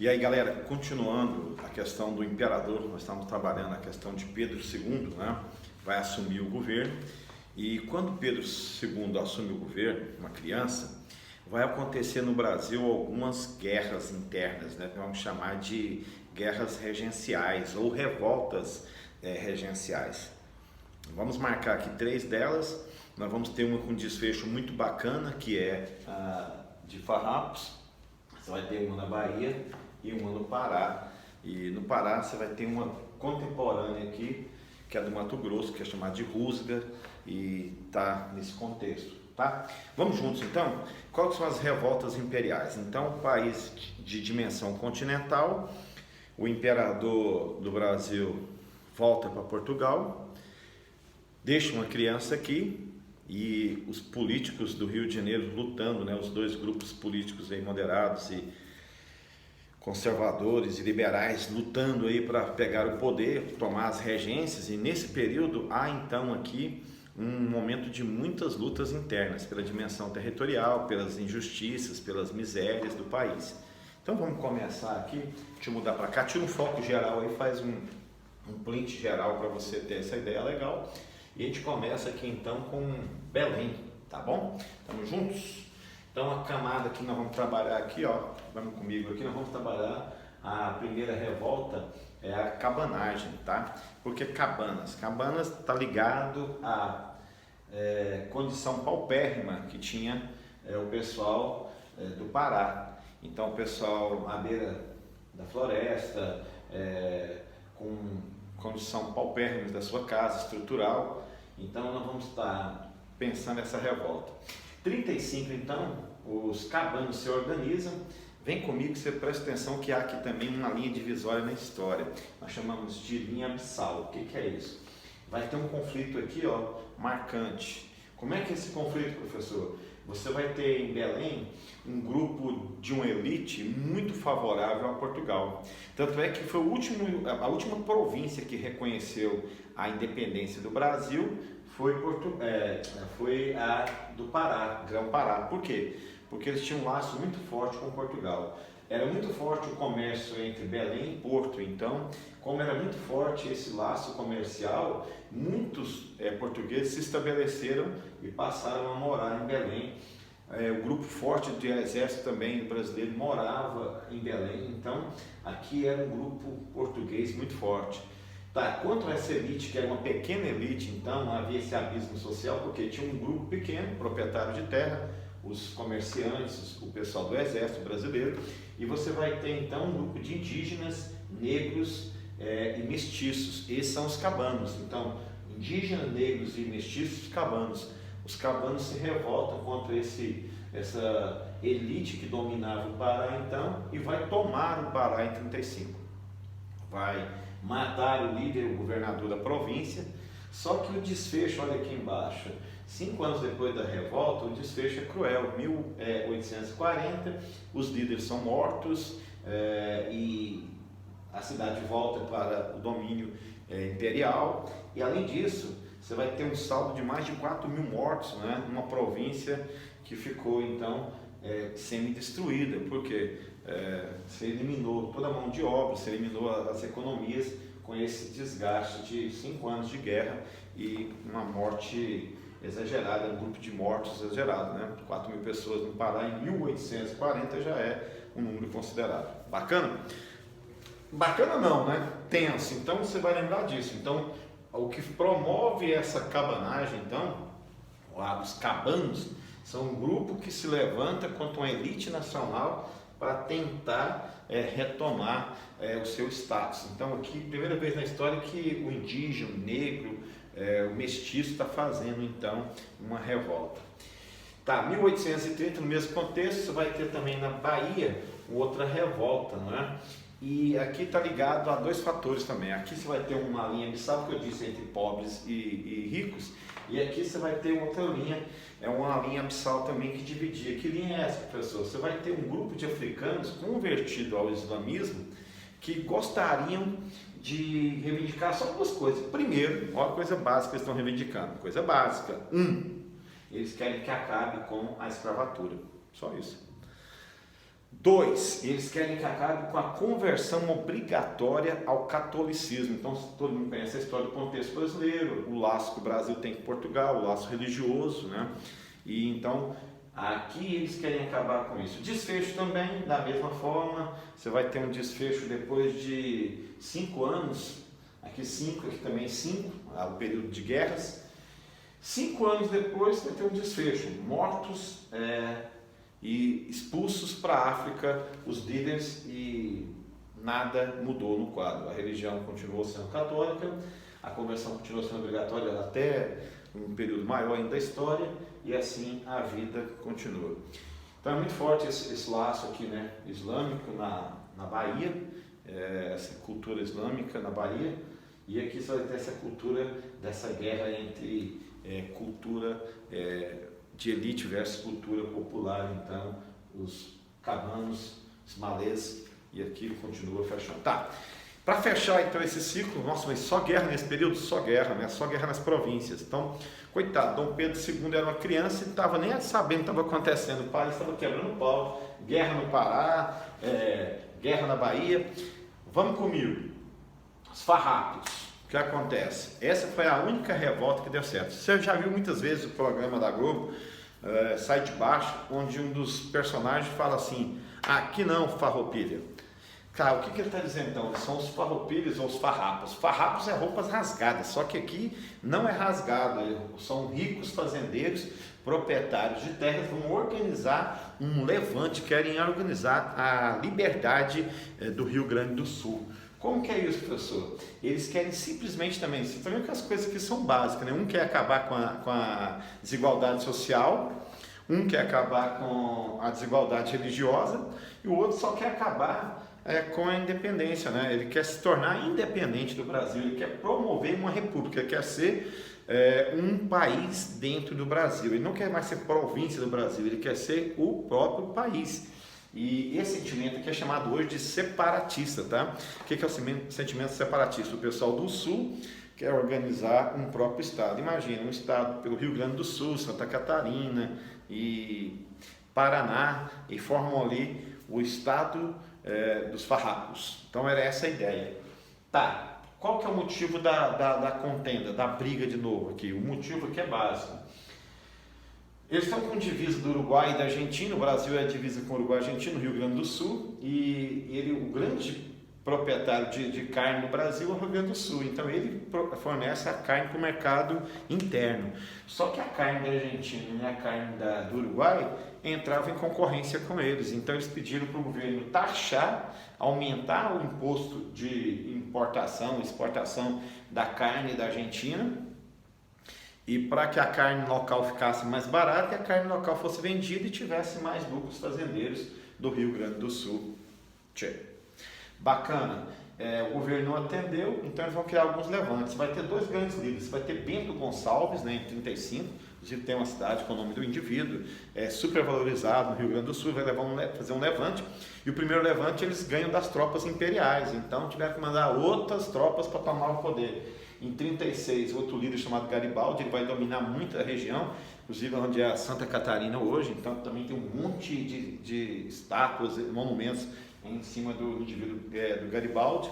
E aí, galera, continuando a questão do imperador, nós estamos trabalhando a questão de Pedro II, né? Vai assumir o governo. E quando Pedro II assume o governo, uma criança, vai acontecer no Brasil algumas guerras internas, né? Vamos chamar de guerras regenciais ou revoltas regenciais. Vamos marcar aqui 3 delas. Nós vamos ter uma com desfecho muito bacana, que é a de Farrapos. Você vai ter uma na Bahia e uma no Pará. E no Pará você vai ter uma contemporânea aqui, que é do Mato Grosso, que é chamada de Rusga, e tá nesse contexto, tá? Vamos juntos então? Quais são as revoltas imperiais? Então, país de dimensão continental, o imperador do Brasil volta para Portugal, deixa uma criança aqui, e os políticos do Rio de Janeiro lutando, né, os dois grupos políticos aí moderados e conservadores e liberais lutando aí para pegar o poder, tomar as regências, e nesse período há então aqui um momento de muitas lutas internas pela dimensão territorial, pelas injustiças, pelas misérias do país. Então vamos começar aqui, deixa eu mudar para cá, tira um foco geral aí, faz um print geral para você ter essa ideia legal. E a gente começa aqui então com Belém, tá bom? Estamos juntos? Então a camada que nós vamos trabalhar aqui, ó, vamos comigo aqui, nós vamos trabalhar a primeira revolta, é a cabanagem, tá? Porque Cabanas está ligado à condição paupérrima que tinha o pessoal do Pará. Então o pessoal à beira da floresta, com condição paupérrima da sua casa estrutural. Então nós vamos estar pensando nessa revolta. 35 então, os cabanos se organizam. Vem comigo, você presta atenção que há aqui também uma linha divisória na história. Nós chamamos de linha abissal. O que é isso? Vai ter um conflito aqui, ó, marcante. Como é que é esse conflito, professor? Você vai ter em Belém um grupo de uma elite muito favorável a Portugal. Tanto é que foi a última província que reconheceu a independência do Brasil foi a do Pará, Grão-Pará. Por quê? Porque eles tinham um laço muito forte com Portugal. Era muito forte o comércio entre Belém e Porto. Então, como era muito forte esse laço comercial, muitos portugueses se estabeleceram e passaram a morar em Belém. O grupo forte do exército também brasileiro morava em Belém. Então, aqui era um grupo português muito forte. Tá, quanto a essa elite, que era uma pequena elite, então havia esse abismo social, porque tinha um grupo pequeno, proprietário de terra, os comerciantes, o pessoal do exército brasileiro, e você vai ter então um grupo de indígenas, negros e mestiços. Esses são os cabanos. Então, indígenas, negros e mestiços, cabanos. Os cabanos se revoltam contra essa elite que dominava o Pará então, e vai tomar o Pará em 35. Vai matar o líder, o governador da província. Só que o desfecho, olha aqui embaixo, 5 anos depois da revolta, o desfecho é cruel. 1840, os líderes são mortos e a cidade volta para o domínio imperial. E além disso, você vai ter um saldo de mais de 4.000 mortos, né? Numa província que ficou então semi-destruída, porque você eliminou toda a mão de obra, você eliminou as economias com esse desgaste de 5 anos de guerra e uma morte exagerada, um grupo de mortos exagerado, né? 4.000 pessoas no Pará em 1840 já é um número considerável. Bacana? Bacana não, né? Tenso. Então você vai lembrar disso. Então, o que promove essa cabanagem, então, os cabanos, são um grupo que se levanta contra uma elite nacional para tentar retomar o seu status. Então, aqui, primeira vez na história que o indígena, o negro, o mestiço está fazendo, então, uma revolta. Tá, 1830, no mesmo contexto, você vai ter também na Bahia outra revolta, não é? E aqui está ligado a 2 fatores também. Aqui você vai ter uma linha abissal, que eu disse, entre pobres e ricos, e aqui você vai ter outra linha, uma linha abissal também que dividia. Que linha é essa, professor? Você vai ter um grupo de africanos convertido ao islamismo que gostariam de reivindicar só 2 coisas. Primeiro, olha a coisa básica que eles estão reivindicando. Coisa básica. Eles querem que acabe com a escravatura. Só isso. Dois, eles querem que acabe com a conversão obrigatória ao catolicismo. Então, todo mundo conhece a história do contexto brasileiro, o laço que o Brasil tem com Portugal, o laço religioso, né? E então, aqui eles querem acabar com isso. Desfecho também, da mesma forma, você vai ter um desfecho depois de 5 anos, aqui 5, aqui também 5, o período de guerras. 5 anos depois vai ter um desfecho, mortos e expulsos para a África os líderes, e nada mudou no quadro. A religião continuou sendo católica, a conversão continuou sendo obrigatória até um período maior ainda da história, e assim a vida continua. Então é muito forte esse laço aqui, né, islâmico na Bahia, essa cultura islâmica na Bahia, e aqui você vai ter essa cultura dessa guerra entre cultura de elite versus cultura popular, então os cabanos, os malês, e aqui continua fechando. Tá, para fechar então esse ciclo, nossa, mas só guerra nesse período? Só guerra, né? Só guerra nas províncias. Então, coitado, Dom Pedro II era uma criança e não estava nem sabendo o que estava acontecendo. O pai estava quebrando o pau, guerra no Pará, guerra na Bahia. Vamos comigo, os farrapos. O que acontece? Essa foi a única revolta que deu certo. Você já viu muitas vezes o programa da Globo, Sai de Baixo, onde um dos personagens fala assim: aqui não, farroupilha. Cara, o que ele está dizendo então? São os farroupilhas ou os farrapos. Farrapos é roupas rasgadas, só que aqui não é rasgado, são ricos fazendeiros, proprietários de terras, vão organizar um levante, querem organizar a liberdade do Rio Grande do Sul. Como que é isso, professor? Eles querem simplesmente também, você está vendo que as coisas aqui são básicas, né? Um quer acabar com a desigualdade social, um quer acabar com a desigualdade religiosa, e o outro só quer acabar com a independência, né? Ele quer se tornar independente do Brasil, ele quer promover uma república, ele quer ser um país dentro do Brasil, ele não quer mais ser província do Brasil, ele quer ser o próprio país. E esse sentimento aqui é chamado hoje de separatista, tá? O que é o sentimento separatista? O pessoal do Sul quer organizar um próprio estado. Imagina, um estado pelo Rio Grande do Sul, Santa Catarina e Paraná, e formam ali o estado dos farrapos. Então era essa a ideia. Tá, qual que é o motivo da contenda, da briga de novo aqui? O motivo aqui é básico. Eles estão com divisa do Uruguai e da Argentina. O Brasil é a divisa com o Uruguai e a Argentina, no Rio Grande do Sul, e o grande proprietário de carne no Brasil é o Rio Grande do Sul, então ele fornece a carne para o mercado interno. Só que a carne da Argentina e a carne do Uruguai entravam em concorrência com eles, então eles pediram para o governo taxar, aumentar o imposto de importação e exportação da carne da Argentina, e para que a carne local ficasse mais barata e a carne local fosse vendida e tivesse mais lucros fazendeiros do Rio Grande do Sul. Bacana. O governo não atendeu, então eles vão criar alguns levantes. Vai ter dois grandes líderes. Vai ter Bento Gonçalves, né, em 35, inclusive tem uma cidade com o nome do indivíduo, super valorizado no Rio Grande do Sul, vai fazer um levante. E o primeiro levante eles ganham das tropas imperiais, então tiveram que mandar outras tropas para tomar o poder. Em 36, outro líder chamado Garibaldi, ele vai dominar muito a região, inclusive onde é a Santa Catarina hoje, então também tem um monte de estátuas, monumentos em cima do indivíduo do Garibaldi.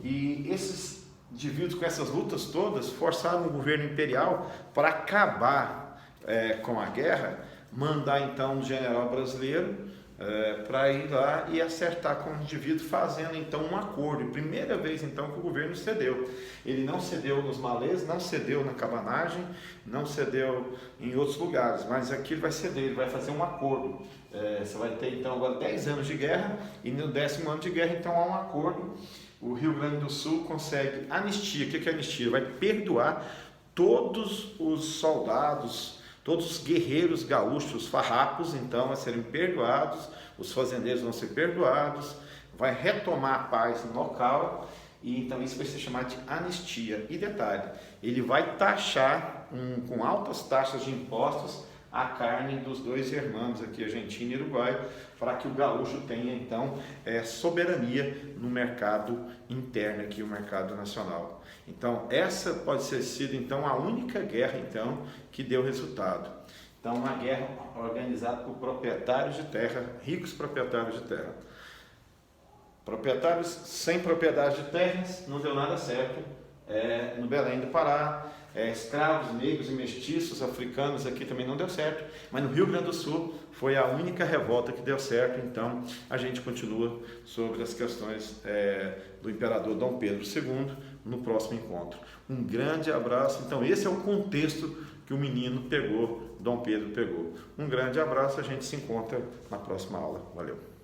E esses indivíduos, com essas lutas todas, forçaram o governo imperial para acabar com a guerra, mandar então um general brasileiro para ir lá e acertar com o indivíduo, fazendo então um acordo. Primeira vez então que o governo cedeu. Ele não cedeu nos malês, não cedeu na cabanagem, não cedeu em outros lugares, mas aqui ele vai ceder, ele vai fazer um acordo. Você vai ter então agora 10 anos de guerra, e no 10º ano de guerra então há um acordo. O Rio Grande do Sul consegue anistia. O que é anistia? Vai perdoar todos os soldados, todos os guerreiros gaúchos, farrapos, então, a serem perdoados, os fazendeiros vão ser perdoados, vai retomar a paz no local, e então isso vai ser chamado de anistia. E detalhe, ele vai taxar com altas taxas de impostos a carne dos dois irmãos aqui, Argentina e Uruguai, para que o gaúcho tenha então soberania no mercado interno aqui, o mercado nacional. Então essa pode ser sido então a única guerra então que deu resultado. Então, uma guerra organizada por proprietários de terra, ricos proprietários de terra. Proprietários sem propriedade de terras, não deu nada certo no Belém do Pará. Escravos, negros e mestiços africanos aqui também não deu certo, mas no Rio Grande do Sul foi a única revolta que deu certo. Então a gente continua sobre as questões do imperador Dom Pedro II no próximo encontro. Um grande abraço. Então esse é o contexto que o menino pegou, Dom Pedro pegou. Um grande abraço, a gente se encontra na próxima aula. Valeu!